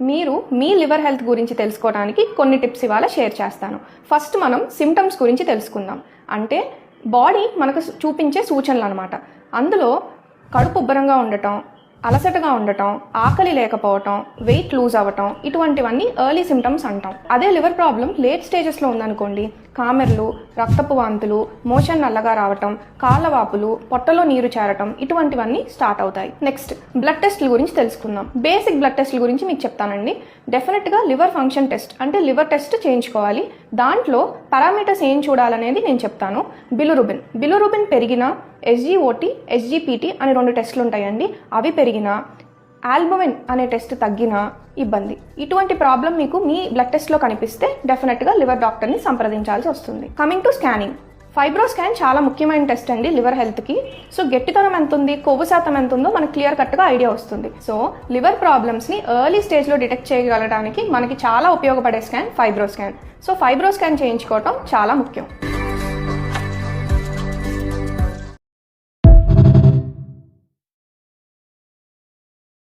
మీరు మీ liver health గురించి తెలుసుకోవడానికి కొన్ని టిప్స్ ఇవాళ షేర్ చేస్తాను. ఫస్ట్ మనం సిమ్టమ్స్ గురించి తెలుసుకుందాం. అంటే బాడీ మనకు చూపించే సూచనలు అనమాట. అందులో కడుపు ఉబ్బరంగా ఉండటం, అలసటగా ఉండటం, ఆకలి లేకపోవటం, వెయిట్ లూజ్ అవ్వటం, ఇటువంటివన్నీ ఎర్లీ సిమ్టమ్స్ అంటాం. అదే లివర్ ప్రాబ్లం లేట్ స్టేజెస్లో ఉందనుకోండి, కామెర్లు, రక్తపు వాంతులు, మోషన్ నల్లగా రావటం, కాళ్ళవాపులు, పొట్టలో నీరు చేరటం, ఇటువంటివన్నీ స్టార్ట్ అవుతాయి. నెక్స్ట్ బ్లడ్ టెస్ట్ల గురించి తెలుసుకుందాం. బేసిక్ బ్లడ్ టెస్ట్ల గురించి మీకు చెప్తానండి. డెఫినెట్గా లివర్ ఫంక్షన్ టెస్ట్ అంటే లివర్ టెస్ట్ చేయించుకోవాలి. దాంట్లో పారామీటర్స్ ఏం చూడాలనేది నేను చెప్తాను. బిలిరూబిన్ పెరిగినా, ఎస్జీఓటీ, ఎస్జీపీటీ అనే 2 టెస్టులు ఉంటాయండి. అవి పెరిగినా, ఆల్బుమిన్ అనే టెస్ట్ తగ్గినా ఇబ్బంది. ఇటువంటి ప్రాబ్లం మీకు మీ బ్లడ్ టెస్ట్లో కనిపిస్తే డెఫినెట్గా లివర్ డాక్టర్ని సంప్రదించాల్సి వస్తుంది. Coming to scanning, fibro scan చాలా ముఖ్యమైన టెస్ట్ అండి లివర్ హెల్త్కి. సో గట్టితనం ఎంత ఉంది, కొవ్వు శాతం ఎంత ఉందో మనకు క్లియర్ కట్గా ఐడియా వస్తుంది. సో లివర్ ప్రాబ్లమ్స్ని ఎర్లీ స్టేజ్లో డిటెక్ట్ చేయగలడానికి మనకి చాలా ఉపయోగపడే scan fibro scan. So fibro scan చేయించుకోవటం చాలా ముఖ్యం.